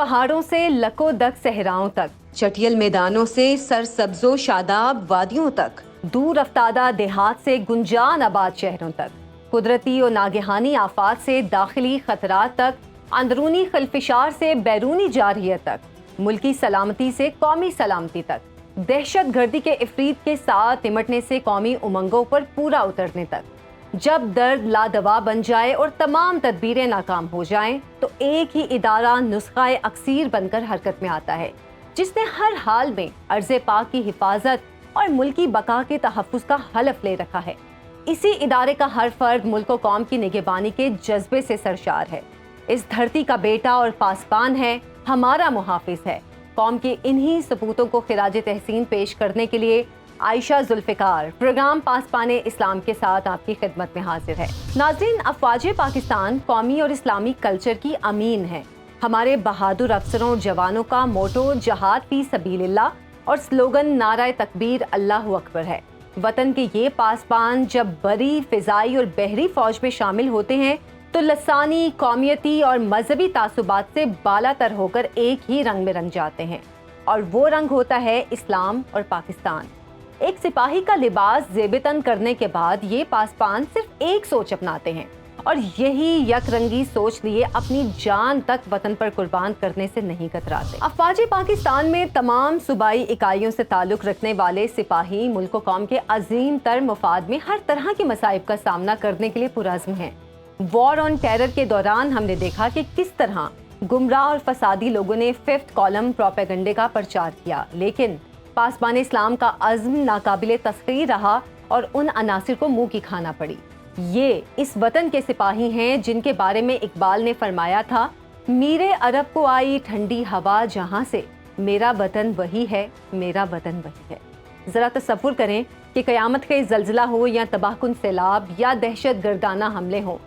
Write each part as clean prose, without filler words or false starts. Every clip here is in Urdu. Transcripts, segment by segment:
پہاڑوں سے لکو دک صحراؤں تک، چٹیل میدانوں سے سرسبز و شاداب وادیوں تک، دور افتادہ دیہات سے گنجان آباد شہروں تک، قدرتی اور ناگہانی آفات سے داخلی خطرات تک، اندرونی خلفشار سے بیرونی جارحیت تک، ملکی سلامتی سے قومی سلامتی تک، دہشت گردی کے افریت کے ساتھ نمٹنے سے قومی امنگوں پر پورا اترنے تک۔ جب درد لادوا بن جائے اور تمام تدبیریں ناکام ہو جائیں تو ایک ہی ادارہ نسخہ اکسیر بن کر حرکت میں آتا ہے، جس نے ہر حال میں ارض پاک کی حفاظت اور ملکی بقا کے تحفظ کا حلف لے رکھا ہے۔ اسی ادارے کا ہر فرد ملک و قوم کی نگہبانی کے جذبے سے سرشار ہے، اس دھرتی کا بیٹا اور پاسبان ہے، ہمارا محافظ ہے۔ قوم کے انہی سپوتوں کو خراج تحسین پیش کرنے کے لیے عائشہ ذوالفقار پروگرام پاسبان اسلام کے ساتھ آپ کی خدمت میں حاضر ہے۔ ناظرین، افواج پاکستان قومی اور اسلامی کلچر کی امین ہے۔ ہمارے بہادر افسروں اور جوانوں کا موٹو جہاد فی سبیل اللہ اور سلوگن نعرہ تکبیر اللہ اکبر ہے۔ وطن کے یہ پاسبان جب بری، فضائی اور بحری فوج میں شامل ہوتے ہیں تو لسانی، قومیتی اور مذہبی تعصبات سے بالا تر ہو کر ایک ہی رنگ میں رنگ جاتے ہیں، اور وہ رنگ ہوتا ہے اسلام اور پاکستان۔ ایک سپاہی کا لباس زیب تن کرنے کے بعد یہ پاسبان صرف ایک سوچ اپناتے ہیں، اور یہی یک رنگی سوچ لیے اپنی جان تک وطن پر قربان کرنے سے نہیں کتراتے۔ افواج پاکستان میں تمام صوبائی اکائیوں سے تعلق رکھنے والے سپاہی ملک و قوم کے عظیم تر مفاد میں ہر طرح کے مصائب کا سامنا کرنے کے لیے پرعزم ہیں۔ وار آن ٹیرر کے دوران ہم نے دیکھا کہ کس طرح گمراہ اور فسادی لوگوں نے ففتھ کالم پروپیگنڈے کا پرچار کیا، لیکن پاسبان اسلام کا عزم ناقابل تسخیر رہا اور ان عناصر کو منہ کی کھانا پڑی۔ یہ اس وطن کے سپاہی ہیں جن کے بارے میں اقبال نے فرمایا تھا، میرے عرب کو آئی ٹھنڈی ہوا جہاں سے، میرا وطن وہی ہے، میرا وطن وہی ہے۔ ذرا تصور کریں کہ قیامت خیز زلزلہ ہو یا تباہ کن سیلاب یا دہشت گردانہ حملے ہوں،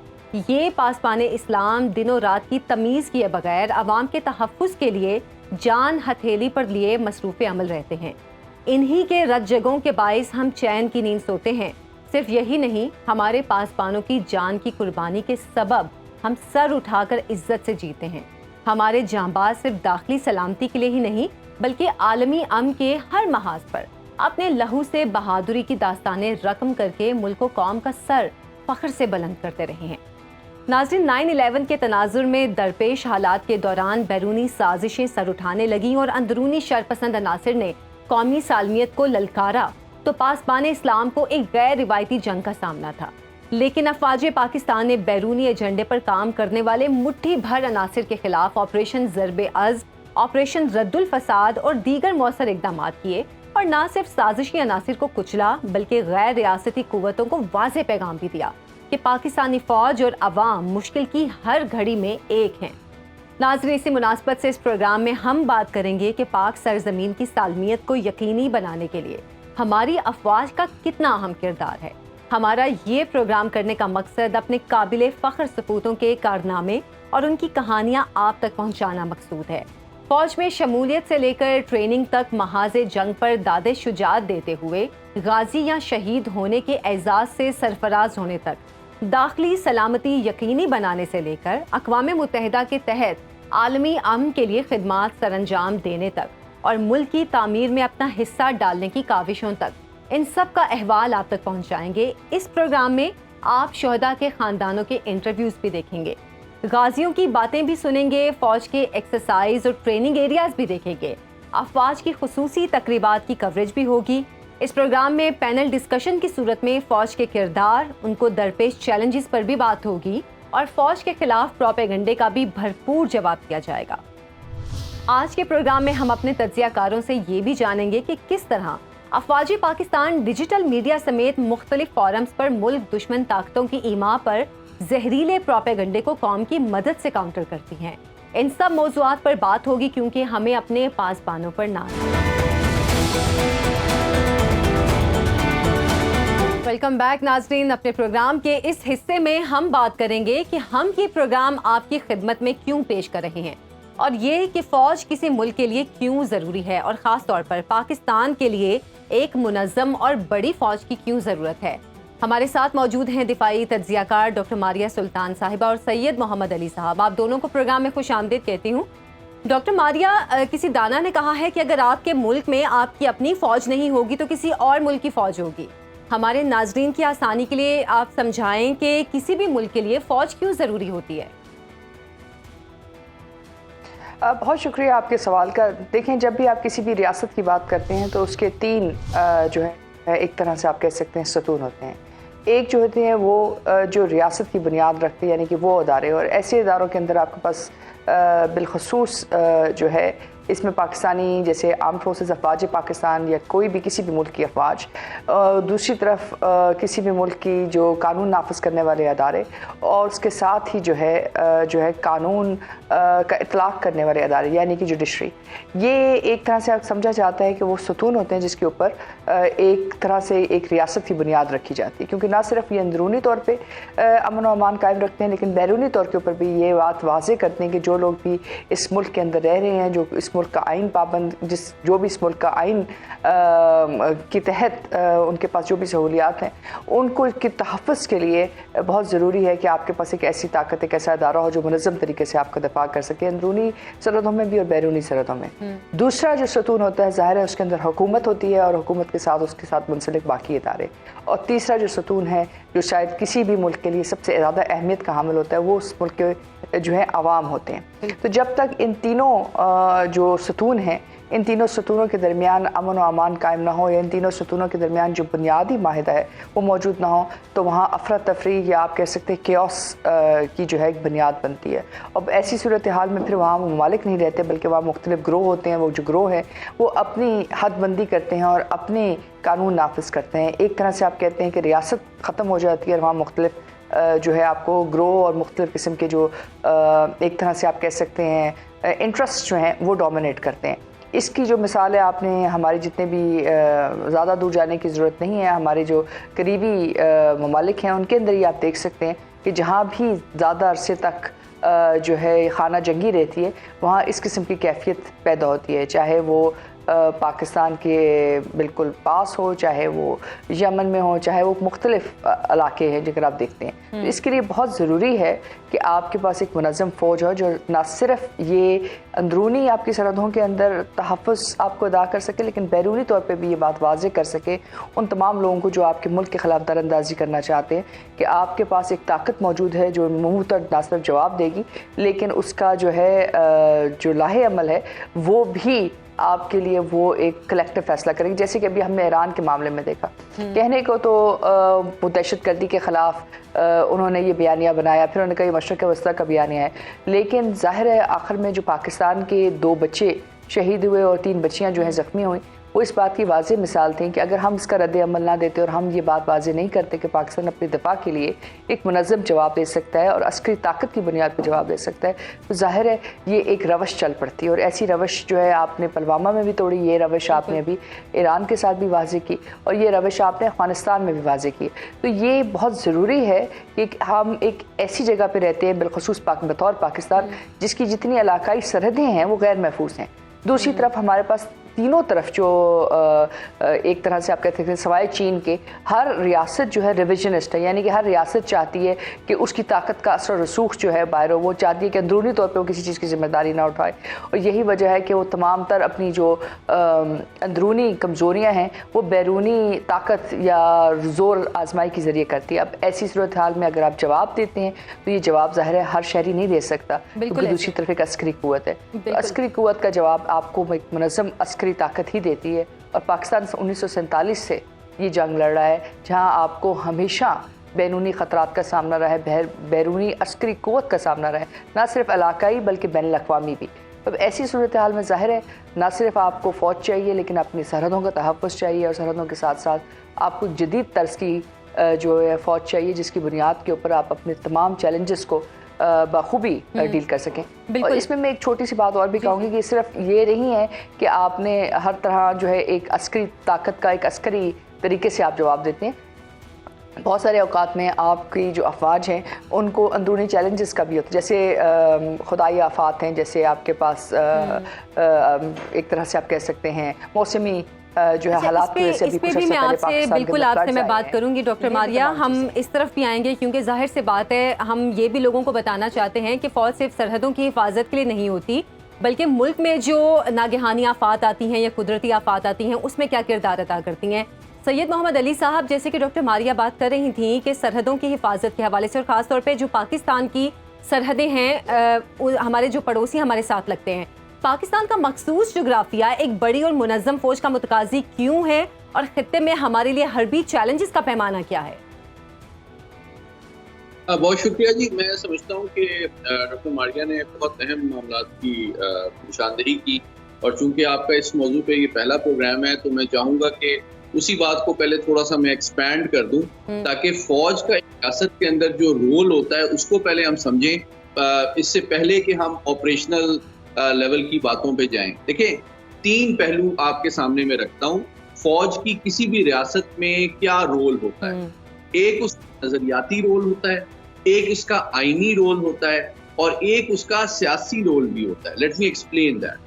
یہ پاسبان اسلام دنوں رات کی تمیز کیے بغیر عوام کے تحفظ کے لیے جان ہتھیلی پر لیے مصروف عمل رہتے ہیں۔ انہی کے رت جگہوں کے باعث ہم چین کی نیند سوتے ہیں۔ صرف یہی نہیں، ہمارے پاسبانوں کی جان کی قربانی کے سبب ہم سر اٹھا کر عزت سے جیتے ہیں۔ ہمارے جانباز صرف داخلی سلامتی کے لیے ہی نہیں بلکہ عالمی امن کے ہر محاذ پر اپنے لہو سے بہادری کی داستانیں رقم کر کے ملک و قوم کا سر فخر سے بلند کرتے رہے ہیں۔ ناظرین، 9/11 کے تناظر میں درپیش حالات کے دوران بیرونی سازشیں سر اٹھانے لگیں اور اندرونی شرپسند عناصر نے قومی سالمیت کو للکارا تو پاسبان اسلام کو ایک غیر روایتی جنگ کا سامنا تھا، لیکن افواج پاکستان نے بیرونی ایجنڈے پر کام کرنے والے مٹھی بھر عناصر کے خلاف آپریشن ضرب عزم، آپریشن رد الفساد اور دیگر مؤثر اقدامات کیے، اور نہ صرف سازشی عناصر کو کچلا بلکہ غیر ریاستی قوتوں کو واضح پیغام بھی دیا کہ پاکستانی فوج اور عوام مشکل کی ہر گھڑی میں ایک ہیں۔ ناظرین، اسی مناسبت سے اس پروگرام میں ہم بات کریں گے کہ پاک سرزمین کی سالمیت کو یقینی بنانے کے لیے ہماری افواج کا کتنا اہم کردار ہے۔ ہمارا یہ پروگرام کرنے کا مقصد اپنے قابل فخر سپوتوں کے کارنامے اور ان کی کہانیاں آپ تک پہنچانا مقصود ہے۔ فوج میں شمولیت سے لے کر ٹریننگ تک محاذ جنگ پر داد شجاعت دیتے ہوئے غازی یا شہید ہونے کے اعزاز سے سرفراز ہونے تک، داخلی سلامتی یقینی بنانے سے لے کر اقوام متحدہ کے تحت عالمی امن کے لیے خدمات سر انجام دینے تک اور ملک کی تعمیر میں اپنا حصہ ڈالنے کی کاوشوں تک، ان سب کا احوال آپ تک پہنچائیں گے۔ اس پروگرام میں آپ شہداء کے خاندانوں کے انٹرویوز بھی دیکھیں گے، غازیوں کی باتیں بھی سنیں گے، فوج کے ایکسرسائز اور ٹریننگ ایریاز بھی دیکھیں گے، افواج کی خصوصی تقریبات کی کوریج بھی ہوگی۔ اس پروگرام میں پینل ڈسکشن کی صورت میں فوج کے کردار، ان کو درپیش چیلنجز پر بھی بات ہوگی اور فوج کے خلاف پروپیگنڈے کا بھی بھرپور جواب دیا جائے گا۔ آج کے پروگرام میں ہم اپنے تجزیہ کاروں سے یہ بھی جانیں گے کہ کس طرح افواج پاکستان ڈیجیٹل میڈیا سمیت مختلف فورمز پر ملک دشمن طاقتوں کی ایما پر زہریلے پروپیگنڈے کو قوم کی مدد سے کاؤنٹر کرتی ہیں۔ ان سب موضوعات پر بات ہوگی کیونکہ ہمیں اپنے پاسبانوں پر ناز ہے۔ ویلکم بیک ناظرین، اپنے پروگرام کے اس حصے میں ہم بات کریں گے کہ ہم یہ پروگرام آپ کی خدمت میں کیوں پیش کر رہے ہیں، اور یہ کہ فوج کسی ملک کے لیے کیوں ضروری ہے، اور خاص طور پر پاکستان کے لیے ایک منظم اور بڑی فوج کی کیوں ضرورت ہے۔ ہمارے ساتھ موجود ہیں دفاعی تجزیہ کار ڈاکٹر ماریہ سلطان صاحبہ اور سید محمد علی صاحب۔ آپ دونوں کو پروگرام میں خوش آمدید کہتی ہوں۔ ڈاکٹر ماریہ، کسی دانا نے کہا ہے کہ اگر آپ کے ملک میں آپ کی اپنی فوج نہیں ہوگی تو کسی اور ملک کی فوج ہوگی. ہمارے ناظرین کی آسانی کے لیے آپ سمجھائیں کہ کسی بھی ملک کے لیے فوج کیوں ضروری ہوتی ہے؟ بہت شکریہ آپ کے سوال کا. دیکھیں، جب بھی آپ کسی بھی ریاست کی بات کرتے ہیں تو اس کے تین جو ہے ایک طرح سے آپ کہہ سکتے ہیں ستون ہوتے ہیں. ایک جو ہوتے ہیں وہ جو ریاست کی بنیاد رکھتے ہیں، یعنی کہ وہ ادارے، اور ایسے اداروں کے اندر آپ کے پاس بالخصوص جو ہے اس میں پاکستانی جیسے آرم فورسز افواج پاکستان یا کوئی بھی کسی بھی ملک کی افواج، دوسری طرف کسی بھی ملک کی جو قانون نافذ کرنے والے ادارے، اور اس کے ساتھ ہی جو ہے قانون کا اطلاق کرنے والے ادارے یعنی کہ جوڈیشری. یہ ایک طرح سے سمجھا جاتا ہے کہ وہ ستون ہوتے ہیں جس کے اوپر ایک طرح سے ایک ریاست کی بنیاد رکھی جاتی ہے، کیونکہ نہ صرف یہ اندرونی طور پہ امن و امان قائم رکھتے ہیں لیکن بیرونی طور کے اوپر بھی یہ بات واضح کرتے ہیں کہ جو لوگ بھی اس ملک کے اندر رہ رہے ہیں، جو اس ملک کا آئین پابند، جو بھی اس ملک کا آئین کے تحت ان کے پاس جو بھی سہولیات ہیں، ان کو کی تحفظ کے لیے بہت ضروری ہے کہ آپ کے پاس ایک ایسی طاقت، ایک ایسا ادارہ ہو جو منظم طریقے سے آپ کا دفاع کر سکے، اندرونی سرحدوں میں بھی اور بیرونی سرحدوں میں. دوسرا جو ستون ہوتا ہے ظاہر ہے اس کے اندر حکومت ہوتی ہے اور حکومت کے ساتھ اس کے ساتھ منسلک باقی ادارے. اور تیسرا جو ستون ہے جو شاید کسی بھی ملک کے لیے سب سے زیادہ اہمیت کا حامل ہوتا ہے وہ اس ملک کے جو ہے عوام ہوتے ہیں. تو جب تک ان تینوں جو ستون ہیں، ان تینوں ستونوں کے درمیان امن و امان قائم نہ ہو، یا ان تینوں ستونوں کے درمیان جو بنیادی معاہدہ ہے وہ موجود نہ ہو، تو وہاں افراتفری یا آپ کہہ سکتے ہیں کیوس کی جو ہے ایک بنیاد بنتی ہے. اب ایسی صورتحال میں پھر وہاں ممالک نہیں رہتے بلکہ وہاں مختلف گروہ ہوتے ہیں. وہ جو گروہ ہیں وہ اپنی حد بندی کرتے ہیں اور اپنے قانون نافذ کرتے ہیں. ایک طرح سے آپ کہتے ہیں کہ ریاست ختم ہو جاتی ہے اور وہاں مختلف جو ہے آپ کو گروہ اور مختلف قسم کے جو ایک طرح سے آپ کہہ سکتے ہیں انٹرسٹ جو ہیں وہ ڈومینیٹ کرتے ہیں. اس کی جو مثال ہے آپ نے ہمارے جتنے بھی زیادہ دور جانے کی ضرورت نہیں ہے، ہمارے جو قریبی ممالک ہیں ان کے اندر ہی آپ دیکھ سکتے ہیں کہ جہاں بھی زیادہ عرصے تک جو ہے خانہ جنگی رہتی ہے وہاں اس قسم کی کیفیت پیدا ہوتی ہے، چاہے وہ پاکستان کے بالکل پاس ہو، چاہے وہ یمن میں ہو، چاہے وہ مختلف علاقے ہیں جگر آپ دیکھتے ہیں. تو اس کے لیے بہت ضروری ہے کہ آپ کے پاس ایک منظم فوج ہو جو نہ صرف یہ اندرونی آپ کی سرحدوں کے اندر تحفظ آپ کو ادا کر سکے لیکن بیرونی طور پہ بھی یہ بات واضح کر سکے ان تمام لوگوں کو جو آپ کے ملک کے خلاف در اندازی کرنا چاہتے ہیں کہ آپ کے پاس ایک طاقت موجود ہے جو منہ تر نہ صرف جواب دے گی لیکن اس کا جو ہے جو لاہے عمل ہے وہ بھی آپ کے لیے وہ ایک کلیکٹیو فیصلہ کریں گے. جیسے کہ ابھی ہم نے ایران کے معاملے میں دیکھا، کہنے کو تو وہ دہشت گردی کے خلاف انہوں نے یہ بیانیہ بنایا، پھر انہوں نے کہا یہ مشرق وسطیٰ کا بیانیہ ہے، لیکن ظاہر ہے آخر میں جو پاکستان کے 2 بچے شہید ہوئے اور 3 بچیاں جو ہیں زخمی ہوئیں، وہ اس بات کی واضح مثال تھیں کہ اگر ہم اس کا رد عمل نہ دیتے اور ہم یہ بات واضح نہیں کرتے کہ پاکستان اپنے دفاع کے لیے ایک منظم جواب دے سکتا ہے اور عسکری طاقت کی بنیاد پہ جواب دے سکتا ہے، تو ظاہر ہے یہ ایک روش چل پڑتی ہے. اور ایسی روش جو ہے آپ نے پلوامہ میں بھی توڑی، یہ روش آپ نے ابھی ایران کے ساتھ بھی واضح کی اور یہ روش آپ نے افغانستان میں بھی واضح کی. تو یہ بہت ضروری ہے کہ ہم ایک ایسی جگہ پہ رہتے ہیں بالخصوص بطور پاکستان جس کی جتنی علاقائی سرحدیں ہیں وہ غیر محفوظ ہیں. دوسری طرف ہمارے پاس تینوں طرف جو ایک طرح سے آپ کہتے ہیں سوائے چین کے ہر ریاست جو ہے ریویژنسٹ ہے، یعنی کہ ہر ریاست چاہتی ہے کہ اس کی طاقت کا اثر و رسوخ جو ہے باہر ہو، وہ چاہتی ہے کہ اندرونی طور پہ وہ کسی چیز کی ذمہ داری نہ اٹھائے. اور یہی وجہ ہے کہ وہ تمام تر اپنی جو اندرونی کمزوریاں ہیں وہ بیرونی طاقت یا زور آزمائی کے ذریعے کرتی ہے. اب ایسی صورتحال میں اگر آپ جواب دیتے ہیں تو یہ جواب ظاہر ہے ہر شہری نہیں دے سکتا، کیونکہ دوسری طرف ایک عسکری قوت ہے. عسکری قوت کا جواب آپ کو ایک منظم عسکری طاقت ہی دیتی ہے. اور پاکستان 1947 سے یہ جنگ لڑ رہا ہے جہاں آپ کو ہمیشہ بیرونی خطرات کا سامنا رہا ہے، بیرونی عسکری قوت کا سامنا رہا ہے، نہ صرف علاقائی بلکہ بین الاقوامی بھی. اب ایسی صورتحال میں ظاہر ہے نہ صرف آپ کو فوج چاہیے لیکن اپنی سرحدوں کا تحفظ چاہیے اور سرحدوں کے ساتھ ساتھ آپ کو جدید طرز کی جو ہے فوج چاہیے جس کی بنیاد کے اوپر آپ اپنے تمام چیلنجز کو بخوبی ڈیل کر سکیں. اور اس میں ایک چھوٹی سی بات اور بھی کہوں گی کہ صرف یہ نہیں ہے کہ آپ نے ہر طرح جو ہے ایک عسکری طاقت کا ایک عسکری طریقے سے آپ جواب دیتے ہیں. بہت سارے اوقات میں آپ کی جو افواج ہیں ان کو اندرونی چیلنجز کا بھی ہوتا ہے، جیسے خدائی آفات ہیں، جیسے آپ کے پاس ایک طرح سے آپ کہہ سکتے ہیں موسمی جو ہے حالات کی وجہ سے بھی کچھ عرصے پہلے پاکستان کے بالکل آپ سے میں بات کروں گی ڈاکٹر ماریہ، ہم اس طرف بھی آئیں گے کیونکہ ظاہر سے بات ہے ہم یہ بھی لوگوں کو بتانا چاہتے ہیں کہ فوج صرف سرحدوں کی حفاظت کے لیے نہیں ہوتی، بلکہ ملک میں جو ناگہانی آفات آتی ہیں یا قدرتی آفات آتی ہیں اس میں کیا کردار ادا کرتی ہیں؟ سید محمد علی صاحب، جیسے کہ ڈاکٹر ماریہ بات کر رہی تھیں کہ سرحدوں کی حفاظت کے حوالے سے، اور خاص طور پہ جو پاکستان کی سرحدیں ہیں، ہمارے جو پڑوسی ہمارے ساتھ لگتے ہیں، پاکستان کا مخصوص جغرافیہ ایک بڑی اور منظم فوج کا متقاضی کیوں ہے، اور خطے میں ہمارے لیے حربی چیلنجز کا پیمانہ کیا ہے؟ بہت شکریہ جی. میں سمجھتا ہوں کہ ڈاکٹر ماریہ نے بہت اہم معاملات کی نشاندہی کی، اور چونکہ آپ کا اس موضوع پہ یہ پہلا پروگرام ہے تو میں چاہوں گا کہ اسی بات کو پہلے تھوڑا سا میں ایکسپینڈ کر دوں تاکہ فوج کا ریاست کے اندر جو رول ہوتا ہے اس کو پہلے ہم سمجھیں، اس سے پہلے کہ ہم آپریشنل لیول کی باتوں پہ جائیں. دیکھیں، 3 پہلو آپ کے سامنے میں رکھتا ہوں. فوج کی کسی بھی ریاست میں کیا رول ہوتا ہے؟ ایک اس کا نظریاتی رول ہوتا ہے، ایک اس کا آئینی رول ہوتا ہے، اور ایک اس کا سیاسی رول بھی ہوتا ہے. Let me explain that.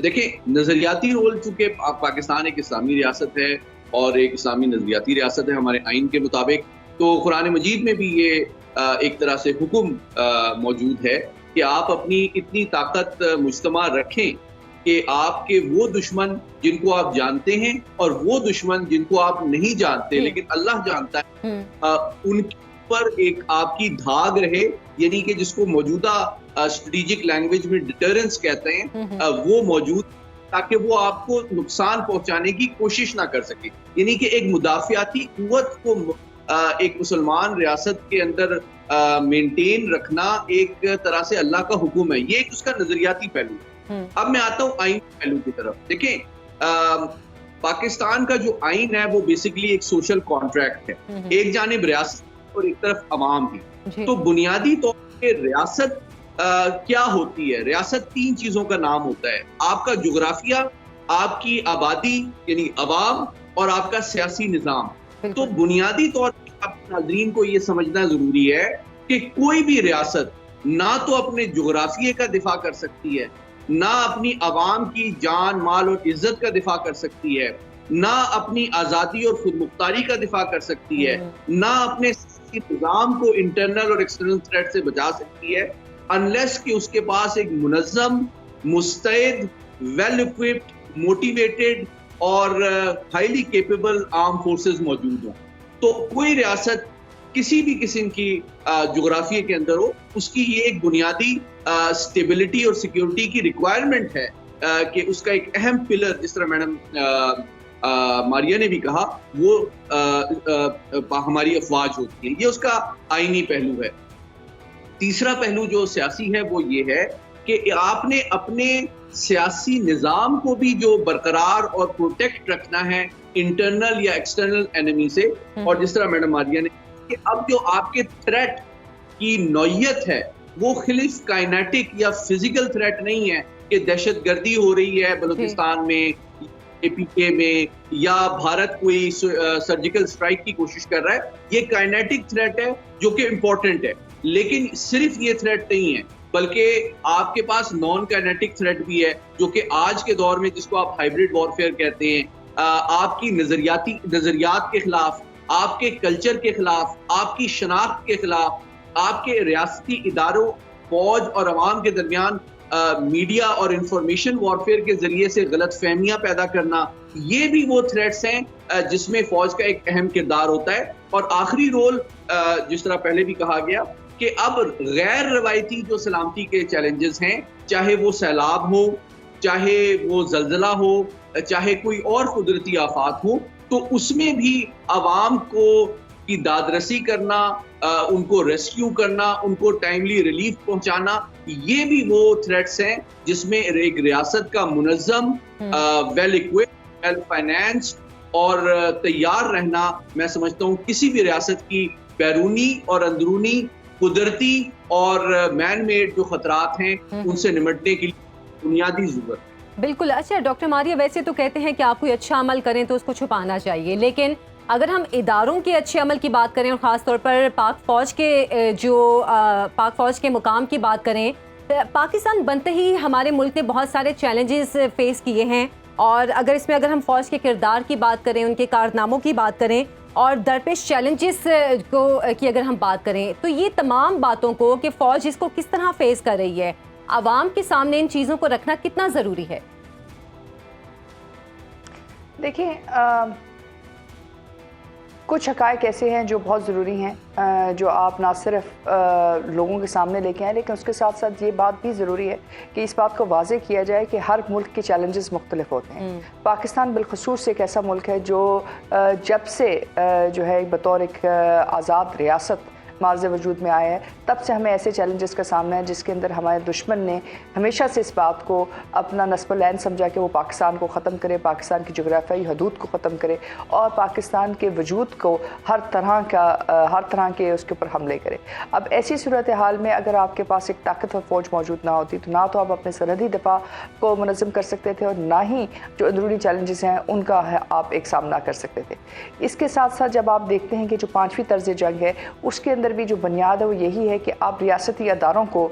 دیکھیں، نظریاتی رول چونکہ پاکستان ایک اسلامی ریاست ہے اور ایک اسلامی نظریاتی ریاست ہے ہمارے آئین کے مطابق، تو قرآن مجید میں بھی یہ ایک طرح سے حکم موجود ہے کہ آپ اپنی اتنی طاقت مجتمع رکھیں کہ آپ کے وہ دشمن جن کو آپ جانتے ہیں اور وہ دشمن جن کو آپ نہیں جانتے لیکن اللہ جانتا ہے، ان پر ایک آپ کی دھاگ رہے، یعنی کہ جس کو موجودہ اسٹریٹجک لینگویج میں ڈیٹرنس کہتے ہیں، وہ موجود، تاکہ وہ آپ کو نقصان پہنچانے کی کوشش نہ کر سکے. یعنی کہ ایک مدافعاتی قوت کو ایک مسلمان ریاست کے اندر مینٹین رکھنا ایک طرح سے اللہ کا حکم ہے. یہ ایک اس کا نظریاتی پہلو ہے. اب میں آتا ہوں آئین پہلو کی طرف. دیکھیں، پاکستان کا جو آئین ہے وہ بیسیکلی ایک سوشل کانٹریکٹ ہے. ایک جانب ریاست اور ایک طرف عوام ہے. تو بنیادی طور پہ ریاست کیا ہوتی ہے؟ ریاست 3 چیزوں کا نام ہوتا ہے: آپ کا جغرافیہ، آپ کی آبادی یعنی عوام، اور آپ کا سیاسی نظام. تو بنیادی طور پر ناظرین کو یہ سمجھنا ضروری ہے کہ کوئی بھی ریاست نہ تو اپنے جغرافیے کا دفاع کر سکتی ہے، نہ اپنی عوام کی جان، مال اور عزت کا دفاع کر سکتی ہے، نہ اپنی آزادی اور خود مختاری کا دفاع کر سکتی ہے، نہ اپنے سیاسی نظام کو انٹرنل اور ایکسٹرنل تھریٹ سے بچا سکتی ہے، انلیس کہ اس کے پاس ایک منظم، مستعد، ویل اکوپڈ، موٹیویٹڈ اور ہائیلی کیپیبل آرم فورسز موجود ہوں. تو کوئی ریاست کسی بھی قسم کی جغرافیے کے اندر ہو، اس کی یہ ایک بنیادی اسٹیبلٹی اور سیکیورٹی کی ریکوائرمنٹ ہے کہ اس کا ایک اہم پلر، جس طرح میڈم ماریہ نے بھی کہا، وہ ہماری افواج ہوتی ہے. یہ اس کا آئینی پہلو ہے. تیسرا پہلو جو سیاسی ہے وہ یہ ہے کہ آپ نے اپنے سیاسی نظام کو بھی جو برقرار اور پروٹیکٹ رکھنا ہے انٹرنل یا ایکسٹرنل اینمی سے. اور جس طرح میڈم ماریہ نے کہ اب جو آپ کے تھریٹ کی نوعیت ہے وہ خلف کائنیٹک یا فزیکل تھریٹ نہیں ہے کہ دہشت گردی ہو رہی ہے بلوچستان میں، اے پی کے میں، یا بھارت کوئی سرجیکل اسٹرائک کی کوشش کر رہا ہے. یہ کائنیٹک تھریٹ ہے جو کہ امپورٹنٹ ہے، لیکن صرف یہ تھریٹ نہیں ہے، بلکہ آپ کے پاس نان کائنیٹک تھریٹ بھی ہے، جو کہ آج کے دور میں جس کو آپ ہائبرڈ وارفیئر کہتے ہیں، آپ کی نظریات کے خلاف، آپ کے کلچر کے خلاف، آپ کی شناخت کے خلاف، آپ کے ریاستی اداروں، فوج اور عوام کے درمیان میڈیا اور انفارمیشن وارفیئر کے ذریعے سے غلط فہمیاں پیدا کرنا، یہ بھی وہ تھریٹس ہیں جس میں فوج کا ایک اہم کردار ہوتا ہے. اور آخری رول، جس طرح پہلے بھی کہا گیا، کہ اب غیر روایتی جو سلامتی کے چیلنجز ہیں، چاہے وہ سیلاب ہو، چاہے وہ زلزلہ ہو، چاہے کوئی اور قدرتی آفات ہو، تو اس میں بھی عوام کی داد رسی کرنا، ان کو ریسکیو کرنا، ان کو ٹائملی ریلیف پہنچانا، یہ بھی وہ تھریٹس ہیں جس میں ایک ریاست کا منظم، ویل اکوپڈ، ویل فائنانسڈ اور تیار رہنا، میں سمجھتا ہوں کسی بھی ریاست کی بیرونی اور اندرونی قدرتی اور مین میڈ جو خطرات ہیں ان سے نمٹنے کے لیے بنیادی ضرورت ہے. بالکل. اچھا ڈاکٹر ماریہ، ویسے تو کہتے ہیں کہ آپ کوئی اچھا عمل کریں تو اس کو چھپانا چاہیے، لیکن اگر ہم اداروں کے اچھے عمل کی بات کریں اور خاص طور پر پاک فوج کے مقام کی بات کریں، پاکستان بنتے ہی ہمارے ملک نے بہت سارے چیلنجز فیس کیے ہیں، اور اگر ہم فوج کے کردار کی بات کریں، ان کے کارناموں کی بات کریں اور درپیش چیلنجز کی اگر ہم بات کریں، تو یہ تمام باتوں کو کہ فوج اس کو کس طرح فیس کر رہی ہے، عوام کے سامنے ان چیزوں کو رکھنا کتنا ضروری ہے؟ دیکھیں کچھ حقائق ایسے ہیں جو بہت ضروری ہیں جو آپ نہ صرف لوگوں کے سامنے لے کے آئیں، لیکن اس کے ساتھ ساتھ یہ بات بھی ضروری ہے کہ اس بات کو واضح کیا جائے کہ ہر ملک کے چیلنجز مختلف ہوتے ہیں۔ پاکستان بالخصوص ایک ایسا ملک ہے جو جب سے جو ہے بطور ایک آزاد ریاست معرض وجود میں آیا ہے، تب سے ہمیں ایسے چیلنجز کا سامنا ہے جس کے اندر ہمارے دشمن نے ہمیشہ سے اس بات کو اپنا نصب العین سمجھا کہ وہ پاکستان کو ختم کرے، پاکستان کی جغرافیائی حدود کو ختم کرے اور پاکستان کے وجود کو ہر طرح کے اس کے اوپر حملے کرے۔ اب ایسی صورتحال میں اگر آپ کے پاس ایک طاقتور فوج موجود نہ ہوتی تو نہ تو آپ اپنے سرحدی دفاع کو منظم کر سکتے تھے اور نہ ہی جو اندرونی چیلنجز ہیں ان کا آپ ایک سامنا کر سکتے تھے۔ اس کے ساتھ ساتھ جب آپ دیکھتے ہیں کہ جو 5ویں طرز جنگ ہے اس کے اندر بھی جو بنیاد ہے وہ یہی ہے کہ آپ ریاستی اداروں کو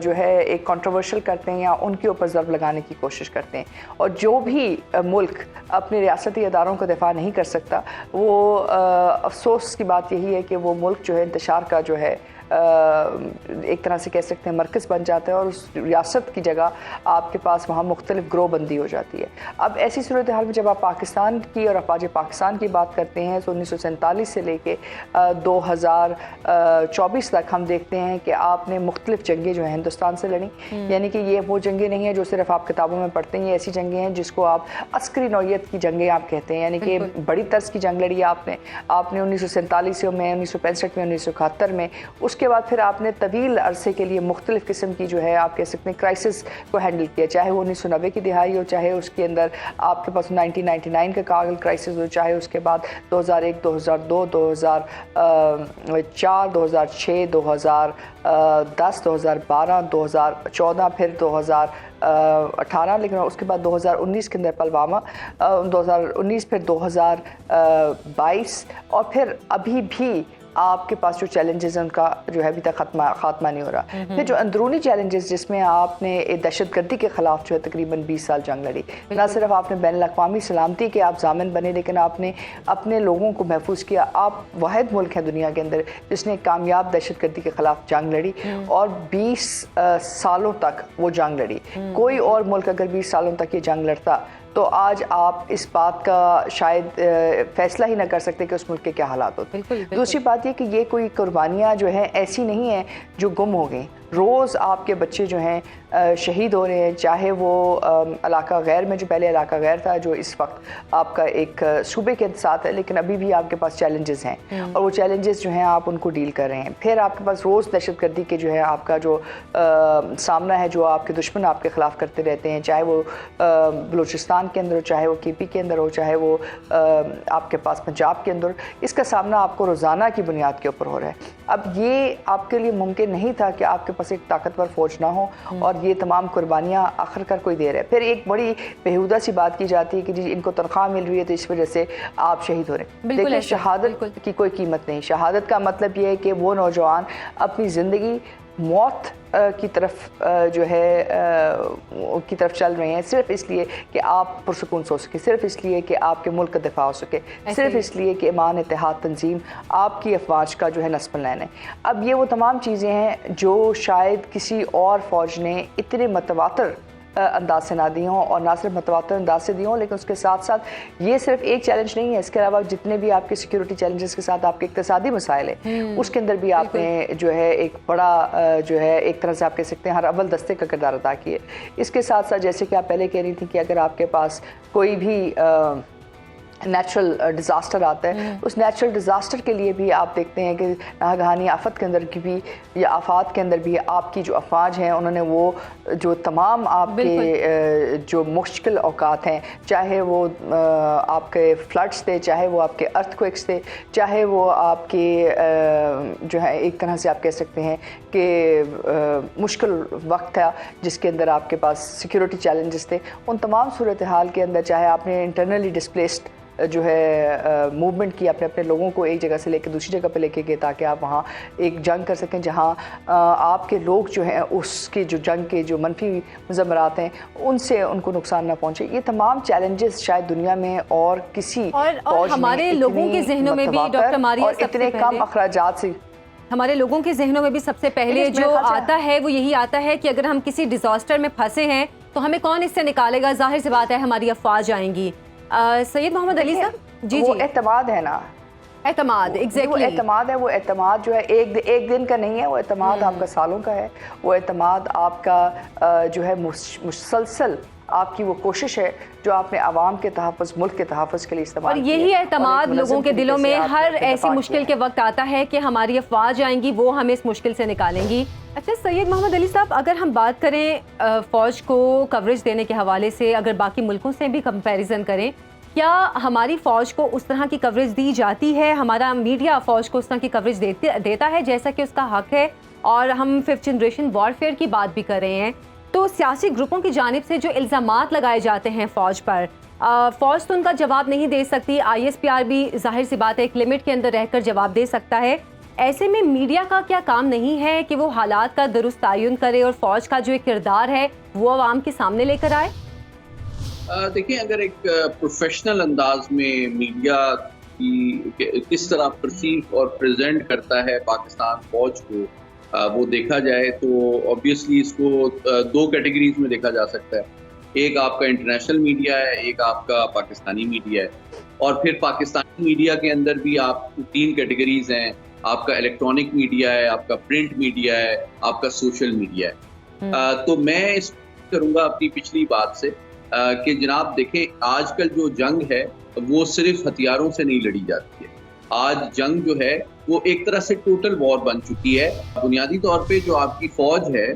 جو ہے ایک کنٹروورشل کرتے ہیں یا ان کے اوپر ضرب لگانے کی کوشش کرتے ہیں، اور جو بھی ملک اپنے ریاستی اداروں کا دفاع نہیں کر سکتا وہ افسوس کی بات یہی ہے کہ وہ ملک جو ہے انتشار کا جو ہے ایک طرح سے کہہ سکتے ہیں مرکز بن جاتا ہے اور اس ریاست کی جگہ آپ کے پاس وہاں مختلف گروہ بندی ہو جاتی ہے۔ اب ایسی صورتحال میں جب آپ پاکستان کی اور افواج پاکستان کی بات کرتے ہیں تو 1947 سے لے کے 2024 تک ہم دیکھتے ہیں کہ آپ نے مختلف جنگیں جو ہیں ہندوستان سے لڑیں، یعنی کہ یہ وہ جنگیں نہیں ہیں جو صرف آپ کتابوں میں پڑھتے ہیں، یہ ایسی جنگیں ہیں جس کو آپ عسکری نوعیت کی جنگیں آپ کہتے ہیں، یعنی کہ بڑی طرز کی جنگ لڑی آپ نے 1947 میں، 1965 میں، 1971 میں۔ اس کے بعد پھر آپ نے طویل عرصے کے لیے مختلف قسم کی جو ہے آپ کہہ سکتے ہیں کرائسس کو ہینڈل کیا، چاہے وہ 1990 کی دہائی ہو، چاہے اس کے اندر آپ کے پاس 1999 کا کارگل کرائسس ہو، چاہے اس کے بعد 2001، 2002، 2004، 2006، 2010، 2012، 2014، پھر 2018، لیکن اس کے بعد 2019 کے اندر پلوامہ، 2019 پھر 2022، اور پھر ابھی بھی آپ کے پاس جو چیلنجز ہیں ان کا جو ہے ابھی تک خاتمہ نہیں ہو رہا۔ پھر جو اندرونی چیلنجز جس میں آپ نے دہشت گردی کے خلاف جو ہے تقریباً 20 سال جنگ لڑی، نہ صرف آپ نے بین الاقوامی سلامتی کے آپ ضامن بنے لیکن آپ نے اپنے لوگوں کو محفوظ کیا۔ آپ واحد ملک ہیں دنیا کے اندر جس نے کامیاب دہشت گردی کے خلاف جنگ لڑی اور 20 سالوں تک وہ جنگ لڑی۔ کوئی اور ملک اگر 20 سالوں تک یہ جنگ لڑتا تو آج آپ اس بات کا شاید فیصلہ ہی نہ کر سکتے کہ اس ملک کے کیا حالات ہوتے۔ دوسری بات یہ کہ یہ کوئی قربانیاں جو ہیں ایسی نہیں ہیں جو گم ہو گئیں، روز آپ کے بچے جو ہیں شہید ہو رہے ہیں، چاہے وہ علاقہ غیر میں جو پہلے علاقہ غیر تھا جو اس وقت آپ کا ایک صوبے کے ساتھ ہے، لیکن ابھی بھی آپ کے پاس چیلنجز ہیں اور وہ چیلنجز جو ہیں آپ ان کو ڈیل کر رہے ہیں۔ پھر آپ کے پاس روز دہشت گردی کے جو ہے آپ کا جو سامنا ہے جو آپ کے دشمن آپ کے خلاف کرتے رہتے ہیں، چاہے وہ بلوچستان کے اندر ہو، چاہے وہ KP کے اندر ہو، چاہے وہ آپ کے پاس پنجاب کے اندر، اس کا سامنا آپ کو روزانہ کی بنیاد کے اوپر ہو رہا ہے۔ اب یہ آپ کے لیے ممکن نہیں تھا کہ آپ کے پاس ایک طاقتور فوج نہ ہو اور یہ تمام قربانیاں آخر کر کوئی دے رہا ہے۔ پھر ایک بڑی بےہودہ سی بات کی جاتی ہے کہ جی ان کو تنخواہ مل رہی ہے تو اس وجہ سے آپ شہید ہو رہے ہیں۔ لیکن شہادت کی کوئی قیمت نہیں۔ شہادت کا مطلب یہ ہے کہ وہ نوجوان اپنی زندگی موت کی طرف جو ہے کی طرف چل رہے ہیں صرف اس لیے کہ آپ پرسکون سو سکے، صرف اس لیے کہ آپ کے ملک کا دفاع ہو سکے، صرف اس لیے کہ ایمان اتحاد تنظیم آپ کی افواج کا جو ہے نصب العین ہے۔ اب یہ وہ تمام چیزیں ہیں جو شاید کسی اور فوج نے اتنے متواتر انداز سے نہ دی ہوں، اور نہ صرف متواتر انداز سے دی ہوں، لیکن اس کے ساتھ ساتھ یہ صرف ایک چیلنج نہیں ہے، اس کے علاوہ جتنے بھی آپ کے سیکیورٹی چیلنجز کے ساتھ آپ کے اقتصادی مسائل ہیں اس کے اندر بھی آپ نے جو ہے ایک بڑا جو ہے ایک طرح سے آپ کہہ سکتے ہیں ہر اول دستے کا کردار ادا کیے۔ اس کے ساتھ ساتھ جیسے کہ آپ پہلے کہہ رہی تھیں کہ اگر آپ کے پاس کوئی بھی نیچرل ڈیزاسٹر آتا ہے، اس نیچرل ڈیزاسٹر کے لیے بھی آپ دیکھتے ہیں کہ ناگہانی آفت کے اندر کی بھی یا آفات کے اندر بھی آپ کی جو افواج ہیں انہوں نے وہ جو تمام آپ کے جو مشکل اوقات ہیں، چاہے وہ آپ کے فلڈس تھے، چاہے وہ آپ کے ارتھ کوئکس تھے، چاہے وہ آپ کے جو ہے ایک طرح سے آپ کہہ سکتے ہیں کہ مشکل وقت تھا جس کے اندر آپ کے پاس سیکیورٹی چیلنجز تھے، ان تمام صورتحال کے اندر چاہے آپ نے انٹرنلی ڈسپلیسڈ جو ہے موومنٹ کی، اپنے لوگوں کو ایک جگہ سے لے کے دوسری جگہ پہ لے کے گئے تاکہ آپ وہاں ایک جنگ کر سکیں جہاں آپ کے لوگ جو ہیں اس کے جو جنگ کے جو منفی مضمرات ہیں ان سے ان کو نقصان نہ پہنچے۔ یہ تمام چیلنجز شاید دنیا میں اور کسی اور ہمارے لوگوں کے ذہنوں میں بھی ڈاکٹر ماریہ اور اتنے کم اخراجات سے ہمارے لوگوں کے ذہنوں میں بھی سب سے پہلے جو آتا ہے وہ یہی آتا ہے کہ اگر ہم کسی ڈیزاسٹر میں پھنسے ہیں تو ہمیں کون اس سے نکالے گا؟ ظاہر سی بات ہے ہماری افواج آئیں گی. سید محمد علی صاحب جی وہ اعتماد ہے نا, اعتماد وہ اعتماد ہے. وہ اعتماد جو ہے ایک دن کا نہیں ہے, وہ اعتماد آپ کا سالوں کا ہے. وہ اعتماد آپ کا جو ہے مسلسل آپ کی وہ کوشش ہے جو آپ نے عوام کے تحفظ, ملک کے تحفظ کے لیے استعمال اور یہی اعتماد لوگوں کے دلوں میں ہر ایسی مشکل کے وقت آتا ہے کہ ہماری افواج آئیں گی, وہ ہمیں اس مشکل سے نکالیں گی. اچھا سید محمد علی صاحب, اگر ہم بات کریں فوج کو کوریج دینے کے حوالے سے, اگر باقی ملکوں سے بھی کمپیریزن کریں, کیا ہماری فوج کو اس طرح کی کوریج دی جاتی ہے؟ ہمارا میڈیا فوج کو اس طرح کی کوریج دیتا ہے جیسا کہ اس کا حق ہے؟ اور ہم 5th جنریشن وارفیئر کی بات بھی کر رہے ہیں, تو سیاسی گروپوں کی جانب سے جو الزامات لگائے جاتے ہیں فوج پر, فوج تو ان کا جواب نہیں دے سکتی, ISPR بھی ظاہر سی بات ہے ایک لمٹ کے اندر رہ کر جواب دے سکتا ہے. ایسے میں میڈیا کا کیا کام نہیں ہے کہ وہ حالات کا درست تعین کرے اور فوج کا جو ایک کردار ہے وہ عوام کے سامنے لے کر آئے؟ دیکھیں, اگر ایک پروفیشنل انداز میں میڈیا کی کس طرح پرسیو اور پریزنٹ کرتا ہے پاکستان فوج کو, وہ دیکھا جائے تو obviously اس کو 2 کیٹیگریز میں دیکھا جا سکتا ہے. ایک آپ کا انٹرنیشنل میڈیا ہے, ایک آپ کا پاکستانی میڈیا ہے. اور پھر پاکستانی میڈیا کے اندر بھی آپ 3 کیٹیگریز ہیں. آپ کا الیکٹرانک میڈیا ہے, آپ کا پرنٹ میڈیا ہے, آپ کا سوشل میڈیا ہے. تو میں اس کروں گا اپنی پچھلی بات سے کہ جناب دیکھیں, آج کل جو جنگ ہے وہ صرف ہتھیاروں سے نہیں لڑی جاتی ہے. آج جنگ جو ہے وہ ایک طرح سے ٹوٹل وار بن چکی ہے. بنیادی طور پہ جو آپ کی فوج ہے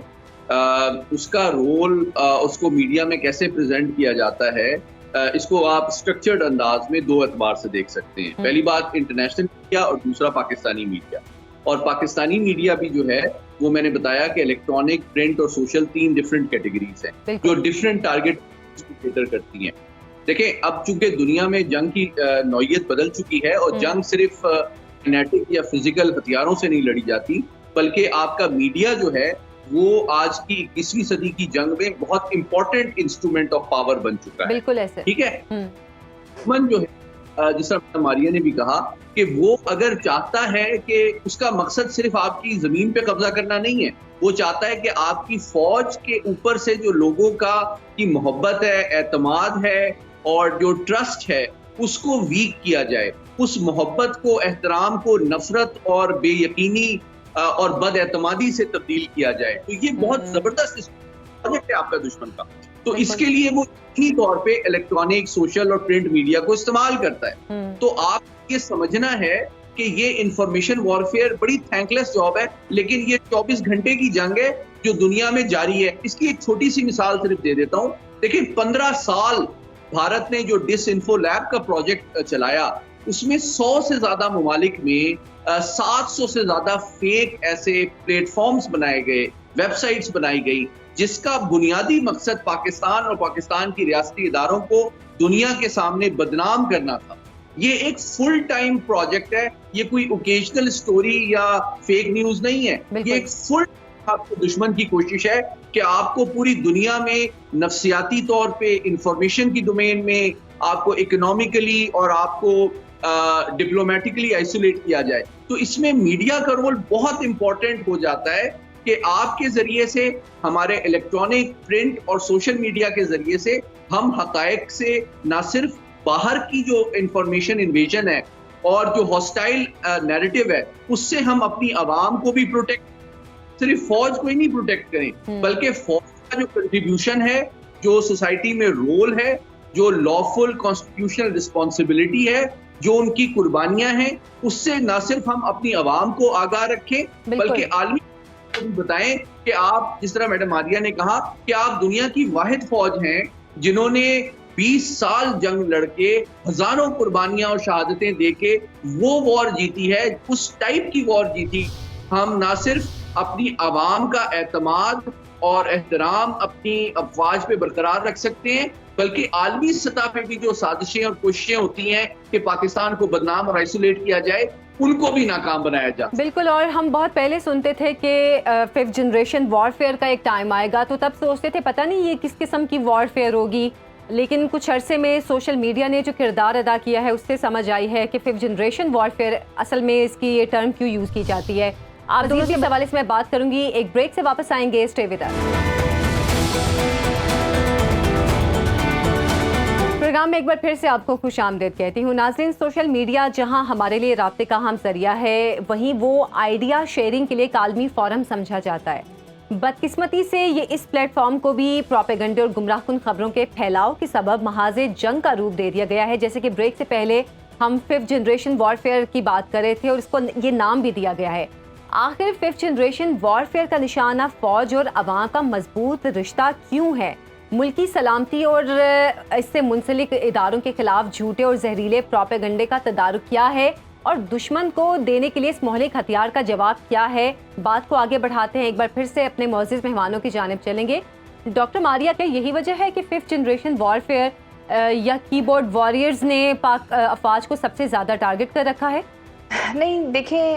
اس کا رول, اس کو میڈیا میں کیسے پریزنٹ کیا جاتا ہے, اس کو آپ سٹرکچرڈ انداز میں 2 اعتبار سے دیکھ سکتے ہیں. پہلی بات انٹرنیشنل میڈیا اور دوسرا پاکستانی میڈیا. اور پاکستانی میڈیا بھی جو ہے وہ میں نے بتایا کہ الیکٹرانک, پرنٹ اور سوشل 3 ڈفرینٹ کیٹیگریز ہیں جو ڈفرینٹ ٹارگیٹ کیٹر کرتی ہیں. دیکھیں, اب چونکہ دنیا میں جنگ کی نوعیت بدل چکی ہے اور جنگ صرف کائنیٹک یا فزیکل ہتھیاروں سے نہیں لڑی جاتی, بلکہ آپ کا میڈیا جو ہے وہ آج کی 21ویں صدی کی جنگ میں بہت امپورٹنٹ انسٹرومنٹ آف پاور بن چکا ہے. بالکل ایسے, ٹھیک ہے. دشمن جو ہے, جس طرح ماریہ نے بھی کہا کہ وہ اگر چاہتا ہے کہ اس کا مقصد صرف آپ کی زمین پہ قبضہ کرنا نہیں ہے, وہ چاہتا ہے کہ آپ کی فوج کے اوپر سے جو لوگوں کی محبت ہے, اعتماد ہے اور جو ٹرسٹ ہے اس کو ویک کیا جائے, اس محبت کو, احترام کو نفرت اور بے یقینی اور بد اعتمادی سے تبدیل کیا جائے. تو یہ بہت زبردست پروجیکٹ ہے آپ کا دشمن کا. تو اس کے لیے وہ یقینی طور پہ الیکٹرانک, سوشل اور پرنٹ میڈیا کو استعمال کرتا ہے. تو آپ یہ سمجھنا ہے کہ یہ انفارمیشن وارفیئر بڑی تھینکلیس جاب ہے, لیکن یہ 24 گھنٹے کی جنگ ہے جو دنیا میں جاری ہے. اس کی ایک چھوٹی سی مثال صرف دے دیتا ہوں. دیکھیں, 15 سال بھارت نے جو ڈس انفو لیب کا پروجیکٹ چلایا, اس میں 100 سے زیادہ ممالک میں 700 سے زیادہ فیک ایسے پلیٹ فارمز بنائے گئے, ویب سائٹس بنائی گئی, جس کا بنیادی مقصد پاکستان اور پاکستان کی ریاستی اداروں کو دنیا کے سامنے بدنام کرنا تھا. یہ ایک فل ٹائم پروجیکٹ ہے, یہ کوئی اوکیجنل سٹوری یا فیک نیوز نہیں ہے. یہ ایک فل آپ کو دشمن کی کوشش ہے کہ آپ کو پوری دنیا میں نفسیاتی طور پہ, انفارمیشن کی ڈومین میں, آپ کو اکنامکلی اور آپ کو ڈپلومیٹکلی آئسولیٹ کیا جائے. تو اس میں میڈیا کا رول بہت امپورٹنٹ ہو جاتا ہے کہ آپ کے ذریعے سے, ہمارے الیکٹرانک, پرنٹ اور سوشل میڈیا کے ذریعے سے ہم حقائق سے نہ صرف باہر کی جو انفارمیشن انویژن ہے اور جو ہاسٹائل نیریٹو ہے اس سے ہم اپنی عوام کو بھی پروٹیکٹ, صرف فوج کو ہی نہیں پروٹیکٹ کریں بلکہ فوج کا جو کنٹریبیوشن ہے, جو سوسائٹی میں رول ہے, جو لافل کانسٹیٹیوشنل رسپانسبلٹی ہے, جو ان کی قربانیاں ہیں, اس سے نہ صرف ہم اپنی عوام کو آگاہ رکھیں بلکہ عالمی کو بھی بتائیں کہ آپ, جس طرح میڈم عالیہ نے کہا کہ آپ دنیا کی واحد فوج ہیں جنہوں نے 20 سال جنگ لڑ کے, ہزاروں قربانیاں اور شہادتیں دے کے وہ وار جیتی ہے, اس ٹائپ کی وار جیتی. ہم نہ صرف اپنی عوام کا اعتماد اور احترام اپنی افواج پہ برقرار رکھ سکتے ہیں بلکہ عالمی سطح پہ بھی جو سازشیں اور کوششیں ہوتی ہیں کہ پاکستان کو بدنام اور آئسولیٹ کیا جائے, ان کو بھی ناکام بنایا جائے. بالکل. اور ہم بہت پہلے سنتے تھے کہ 5th جنریشن وارفیئر کا ایک ٹائم آئے گا, تو تب سوچتے تھے پتہ نہیں یہ کس قسم کی وارفیئر ہوگی, لیکن کچھ عرصے میں سوشل میڈیا نے جو کردار ادا کیا ہے اس سے سمجھ آئی ہے کہ 5th جنریشن وارفیئر اصل میں اس کی یہ ٹرم کیوں یوز کی جاتی ہے. آپ دونوں کے حوالے سے میں بات کروں گی. ایک بریک سے واپس آئیں گے. Stay with us. پروگرام میں ایک بار پھر سے آپ کو خوش آمدید کہتی ہوں. ناظرین، سوشل میڈیا جہاں ہمارے لیے رابطے کا اہم ذریعہ ہے، وہیں وہ آئیڈیا شیئرنگ کے لیے ایک عالمی فورم سمجھا جاتا ہے. بدقسمتی سے یہ اس پلیٹ فارم کو بھی پروپیگنڈے اور گمراہ کن خبروں کے پھیلاؤ کے سبب محاذ جنگ کا روپ دے دیا گیا ہے. جیسے کہ بریک سے پہلے ہم 5th جنریشن وارفیئر کی بات کر رہے تھے اور اس کو یہ نام بھی دیا گیا ہے. آخر 5th جنریشن وارفیئر کا نشانہ فوج اور عوام کا مضبوط رشتہ کیوں ہے؟ ملکی سلامتی اور اس سے منسلک اداروں کے خلاف جھوٹے اور زہریلے پروپیگنڈے کا تدارک کیا ہے اور دشمن کو دینے کے لیے اس مہلک ہتھیار کا جواب کیا ہے؟ بات کو آگے بڑھاتے ہیں. ایک بار پھر سے اپنے معزز مہمانوں کی جانب چلیں گے. ڈاکٹر ماریہ، کیا یہی وجہ ہے کہ 5th جنریشن وارفیئر یا کی بورڈ واریئرز نے پاک افواج کو سب سے زیادہ ٹارگٹ کر رکھا ہے؟ نہیں، دیکھیں،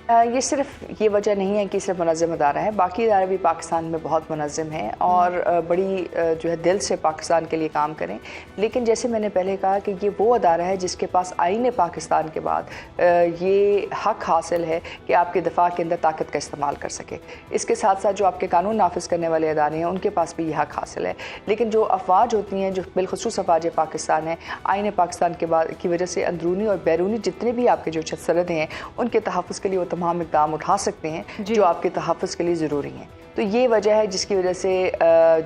یہ صرف یہ وجہ نہیں ہے کہ صرف منظم ادارہ ہے، باقی ادارے بھی پاکستان میں بہت منظم ہیں اور بڑی جو ہے دل سے پاکستان کے لیے کام کریں. لیکن جیسے میں نے پہلے کہا کہ یہ وہ ادارہ ہے جس کے پاس آئین پاکستان کے بعد یہ حق حاصل ہے کہ آپ کے دفاع کے اندر طاقت کا استعمال کر سکے. اس کے ساتھ ساتھ جو آپ کے قانون نافذ کرنے والے ادارے ہیں ان کے پاس بھی یہ حق حاصل ہے. لیکن جو افواج ہوتی ہیں، جو بالخصوص افواج پاکستان ہیں، آئین پاکستان کے بعد کی وجہ سے اندرونی اور بیرونی جتنے بھی آپ کے جو سرحدیں ہیں ان کے تحفظ کے لیے وہ تمام اقدام اٹھا سکتے ہیں جو آپ کے تحفظ کے لیے ضروری ہیں. تو یہ وجہ ہے جس کی وجہ سے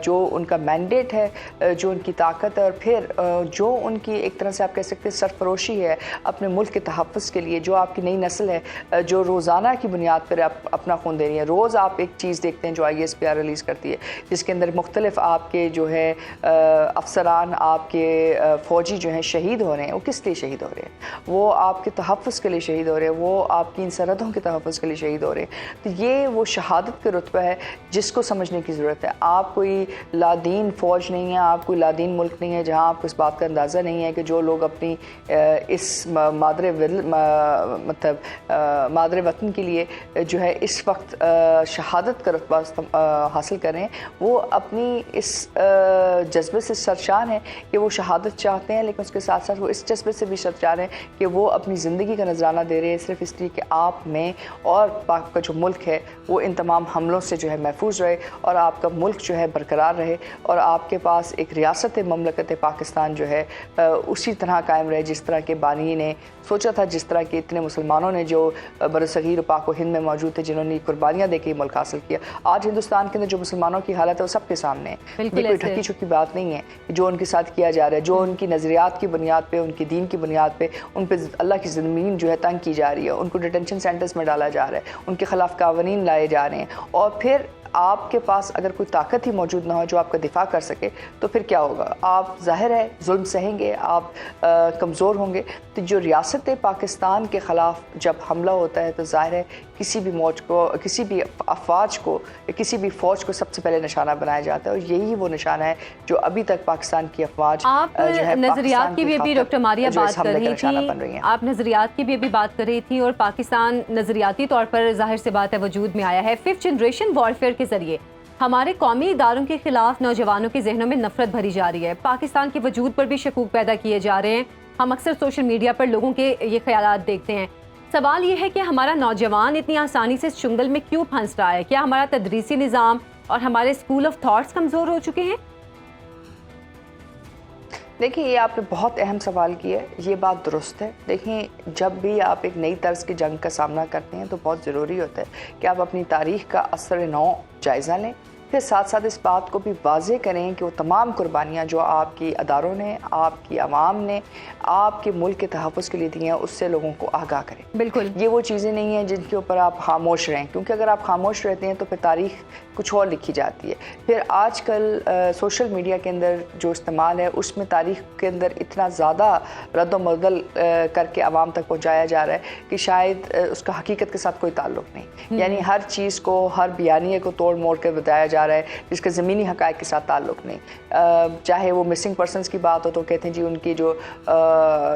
جو ان کا مینڈیٹ ہے، جو ان کی طاقت ہے اور پھر جو ان کی ایک طرح سے آپ کہہ سکتے ہیں سرفروشی ہے اپنے ملک کے تحفظ کے لیے، جو آپ کی نئی نسل ہے جو روزانہ کی بنیاد پر اپنا خون دے رہی ہے. روز آپ ایک چیز دیکھتے ہیں جو ISPR ریلیز کرتی ہے جس کے اندر مختلف آپ کے جو ہے افسران، آپ کے فوجی جو ہیں شہید ہو رہے ہیں. وہ کس لیے شہید ہو رہے ہیں؟ وہ آپ کے تحفظ کے لیے شہید ہو رہے ہیں، وہ آپ کی ان سرحدوں کے تحفظ کے لیے شہید ہو رہے ہیں. تو یہ وہ شہادت کا رتبہ ہے جس کو سمجھنے کی ضرورت ہے. آپ کوئی لادین فوج نہیں ہے، آپ کوئی لادین ملک نہیں ہے جہاں آپ کو اس بات کا اندازہ نہیں ہے کہ جو لوگ اپنی اس مادر وطن کے لیے جو ہے اس وقت شہادت کا رتبہ حاصل کریں، وہ اپنی اس جذبے سے سرشار ہیں کہ وہ شہادت چاہتے ہیں، لیکن اس کے ساتھ ساتھ وہ اس جذبے سے بھی سرشار ہیں کہ وہ اپنی زندگی کا نذرانہ دے رہے ہیں صرف اس لیے کہ آپ میں اور پاک کا جو ملک ہے وہ ان تمام حملوں سے جو ہے محفوظ رہے اور آپ کا ملک جو ہے برقرار رہے اور آپ کے پاس ایک ریاست مملکت پاکستان جو ہے اسی طرح قائم رہے جس طرح کے بانی نے سوچا تھا، جس طرح کے اتنے مسلمانوں نے جو برصغیر و پاک و ہند میں موجود تھے جنہوں نے قربانیاں دے کے ملک حاصل کیا. آج ہندوستان کے اندر جو مسلمانوں کی حالت ہے وہ سب کے سامنے ہے. یہ کوئی ڈھکی چھپی بات نہیں ہے جو ان کے ساتھ کیا جا رہا ہے، جو ان کی نظریات کی بنیاد پہ، ان کی دین کی بنیاد پہ ان پہ اللہ کی زمین جو ہے تنگ کی جا رہی ہے، ان کو ڈیٹینشن سینٹرز میں ڈالا جا رہا ہے، ان کے خلاف قوانین لائے جا رہے ہیں. اور پھر آپ کے پاس اگر کوئی طاقت ہی موجود نہ ہو جو آپ کا دفاع کر سکے تو پھر کیا ہوگا؟ آپ ظاہر ہے ظلم سہیں گے، آپ کمزور ہوں گے. تو جو ریاست پاکستان کے خلاف جب حملہ ہوتا ہے تو ظاہر ہے کسی بھی موج کو، کسی بھی افواج کو، کسی بھی فوج کو سب سے پہلے نشانہ بنایا جاتا ہے اور یہی وہ نشانہ ہے جو ابھی تک پاکستان کی افواج آپ نظریات کی بھی ابھی ڈاکٹر ماریہ بات کر رہی تھی، آپ نظریات کی بھی ابھی بات کر رہی تھی اور پاکستان نظریاتی طور پر ظاہر سے بات ہے وجود میں آیا ہے. 5th جنریشن وارفیئر کے ذریعے ہمارے قومی اداروں کے خلاف نوجوانوں کے ذہنوں میں نفرت بھری جا رہی ہے. پاکستان کے وجود پر بھی شکوک پیدا کیے جا رہے ہیں. ہم اکثر سوشل میڈیا پر لوگوں کے یہ خیالات دیکھتے ہیں. سوال یہ ہے کہ ہمارا نوجوان اتنی آسانی سے اس چنگل میں کیوں پھنس رہا ہے؟ کیا ہمارا تدریسی نظام اور ہمارے اسکول آف تھاٹس کمزور ہو چکے ہیں؟ دیکھیں، یہ آپ نے بہت اہم سوال کیا ہے. یہ بات درست ہے. دیکھیں، جب بھی آپ ایک نئی طرز کی جنگ کا سامنا کرتے ہیں تو بہت ضروری ہوتا ہے کہ آپ اپنی تاریخ کا اثر نو جائزہ لیں، پھر ساتھ ساتھ اس بات کو بھی واضح کریں کہ وہ تمام قربانیاں جو آپ کی اداروں نے، آپ کی عوام نے آپ کے ملک کے تحفظ کے لیے دی ہیں اس سے لوگوں کو آگاہ کریں. بالکل، یہ وہ چیزیں نہیں ہیں جن کے اوپر آپ خاموش رہیں، کیونکہ اگر آپ خاموش رہتے ہیں تو پھر تاریخ کچھ اور لکھی جاتی ہے. پھر آج کل سوشل میڈیا کے اندر جو استعمال ہے اس میں تاریخ کے اندر اتنا زیادہ رد و بدل کر کے عوام تک پہنچایا جا رہا ہے کہ شاید اس کا حقیقت کے ساتھ کوئی تعلق نہیں. یعنی ہر چیز کو، ہر بیانیے کو توڑ موڑ کے بتایا جا رہا ہے جس کا زمینی حقائق کے ساتھ تعلق نہیں. چاہے وہ مسنگ پرسنس کی بات ہو تو کہتے ہیں جی ان کی جو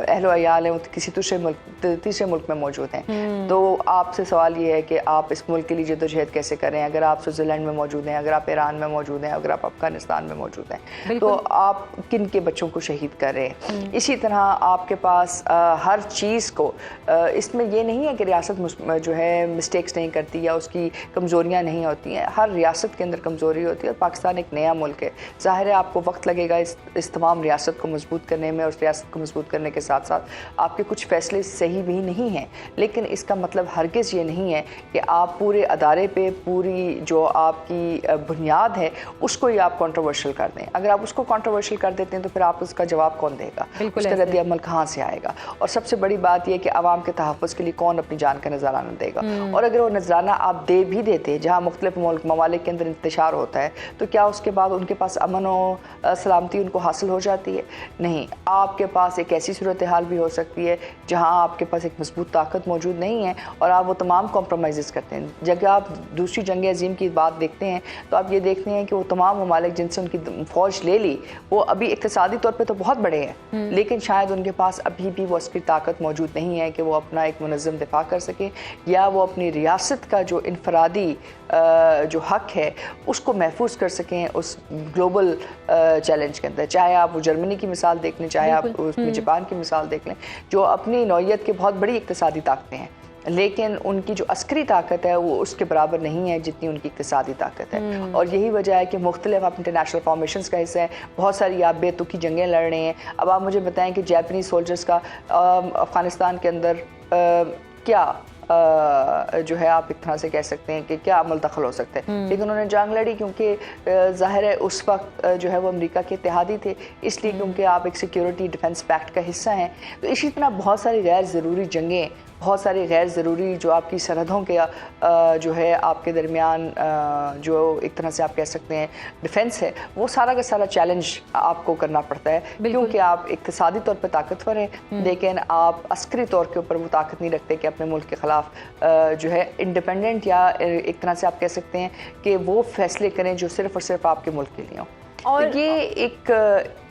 اہل و عیال ہیں وہ کسی تیسرے ملک میں موجود ہیں. تو آپ سے سوال یہ ہے کہ آپ اس ملک کے لیے جدوجہد کیسے کریں. اگر آپ سوئٹزرلینڈ میں موجود ہیں, اگر آپ ایران میں موجود ہیں, اگر آپ افغانستان میں موجود ہیں, تو آپ کن کے بچوں کو شہید کر رہے ہیں. اسی طرح آپ کے پاس ہر چیز کو, اس میں یہ نہیں ہے کہ ریاست جو ہے مسٹیکس نہیں کرتی یا اس کی کمزوریاں نہیں ہوتی ہیں. ہر ریاست کے اندر کمزوری ہوتی ہے, اور پاکستان ایک نیا ملک ہے. ظاہر ہے آپ کو وقت لگے گا اس تمام ریاست کو مضبوط کرنے میں, اور اس ریاست کو مضبوط کرنے کے ساتھ ساتھ آپ کے کچھ فیصلے صحیح بھی نہیں ہیں, لیکن اس کا مطلب ہرگز یہ نہیں ہے کہ آپ پورے ادارے پہ پوری جو آپ کی بنیاد ہے اس کو ہی آپ کنٹروورشل کر دیں. اگر آپ اس کو کنٹروورشل کر دیتے ہیں تو پھر آپ اس کا جواب کون دے گا, اس کا رد عمل کہاں سے آئے گا. اور سب سے بڑی بات یہ کہ عوام کے تحفظ کے لیے کون اپنی جان کا نذرانہ دے گا. اور اگر وہ نذرانہ آپ دے بھی دیتے, جہاں مختلف ممالک کے اندر انتشار ہوتا ہے, تو کیا اس کے بعد ان کے پاس امن و سلامتی ان کو حاصل ہو جاتی ہے؟ نہیں. آپ کے پاس ایک ایسی صورتحال بھی ہو سکتی ہے جہاں آپ کے پاس ایک مضبوط طاقت موجود نہیں ہے اور آپ وہ تمام کمپرومائزز کرتے ہیں. جب آپ دوسری جنگ عظیم کی بات دیکھتے ہیں تو آپ یہ دیکھتے ہیں کہ وہ تمام ممالک جن سے ان کی فوج لے لی, وہ ابھی اقتصادی طور پہ تو بہت بڑے ہیں, لیکن شاید ان کے پاس ابھی بھی وہ عسکری طاقت موجود نہیں ہے کہ وہ اپنا ایک منظم دفاع کر سکیں, یا وہ اپنی ریاست کا جو انفرادی جو حق ہے اس کو محفوظ کر سکیں اس گلوبل چیلنج کے اندر. چاہے آپ وہ جرمنی کی مثال دیکھ لیں, چاہے آپ اس میں جاپان کی مثال دیکھ لیں, جو اپنی نوعیت کے بہت بڑی اقتصادی طاقتیں ہیں, لیکن ان کی جو عسکری طاقت ہے وہ اس کے برابر نہیں ہے جتنی ان کی اقتصادی طاقت ہے. اور یہی وجہ ہے کہ مختلف آپ انٹرنیشنل فارمیشنز کا حصہ ہے, بہت ساری آپ بے تکی جنگیں لڑ رہے ہیں. اب آپ مجھے بتائیں کہ جاپنیز سولجرز کا افغانستان کے اندر کیا جو ہے آپ ایک طرح سے کہہ سکتے ہیں کہ کیا عمل دخل ہو سکتا ہے, لیکن انہوں نے جنگ لڑی کیونکہ ظاہر ہے اس وقت جو ہے وہ امریکہ کے اتحادی تھے, اس لیے کیونکہ آپ ایک سیکیورٹی ڈیفنس پیکٹ کا حصہ ہیں. تو اسی طرح بہت ساری غیر ضروری جنگیں, بہت ساری غیر ضروری جو آپ کی سرحدوں کے جو ہے آپ کے درمیان جو ایک طرح سے آپ کہہ سکتے ہیں ڈیفنس ہے, وہ سارا کا سارا چیلنج آپ کو کرنا پڑتا ہے, کیونکہ آپ اقتصادی طور پہ طاقتور ہیں, لیکن آپ عسکری طور کے اوپر وہ طاقت نہیں رکھتے کہ اپنے ملک کے خلاف جو ہے انڈیپینڈنٹ یا ایک طرح سے آپ کہہ سکتے ہیں کہ وہ فیصلے کریں جو صرف اور صرف آپ کے ملک کے لیے ہوں. اور یہ ایک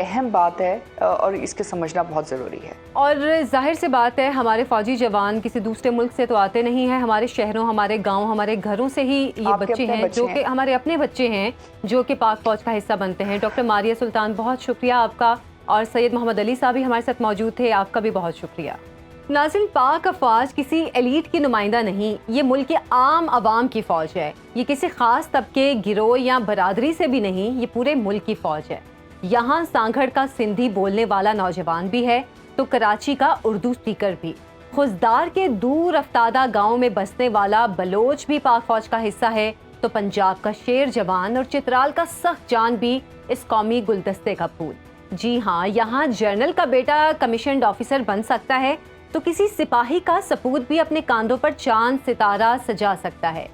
اہم بات ہے اور اس کے سمجھنا بہت ضروری ہے. اور ظاہر سی بات ہے ہمارے فوجی جوان کسی دوسرے ملک سے تو آتے نہیں ہیں, ہمارے شہروں, ہمارے گاؤں, ہمارے گھروں سے ہی یہ بچے ہیں جو کہ ہمارے اپنے بچے ہیں جو کہ پاک فوج کا حصہ بنتے ہیں. ڈاکٹر ماریہ سلطان, بہت شکریہ آپ کا, اور سید محمد علی صاحب بھی ہمارے ساتھ موجود تھے, آپ کا بھی بہت شکریہ. ناظرین, پاک افواج کسی ایلیٹ کی نمائندہ نہیں, یہ ملک کے عام عوام کی فوج ہے. یہ کسی خاص طبقے, گروہ یا برادری سے بھی نہیں, یہ پورے ملک کی فوج ہے. یہاں سانگھڑ کا سندھی بولنے والا نوجوان بھی ہے تو کراچی کا اردو سپیکر بھی, خزدار کے دور افتادہ گاؤں میں بسنے والا بلوچ بھی پاک فوج کا حصہ ہے, تو پنجاب کا شیر جوان اور چترال کا سخت جان بھی اس قومی گلدستے کا پھول. جی ہاں, یہاں جنرل کا بیٹا کمیشنڈ آفیسر بن سکتا ہے تو کسی سپاہی کا سپوت بھی اپنے کاندھوں پر چاند ستارہ سجا سکتا ہے.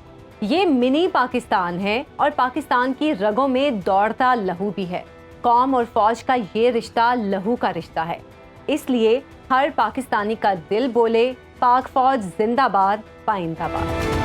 یہ منی پاکستان ہے اور پاکستان کی رگوں میں دوڑتا لہو بھی ہے. قوم اور فوج کا یہ رشتہ لہو کا رشتہ ہے, اس لیے ہر پاکستانی کا دل بولے پاک فوج زندہ باد, پائندہ باد.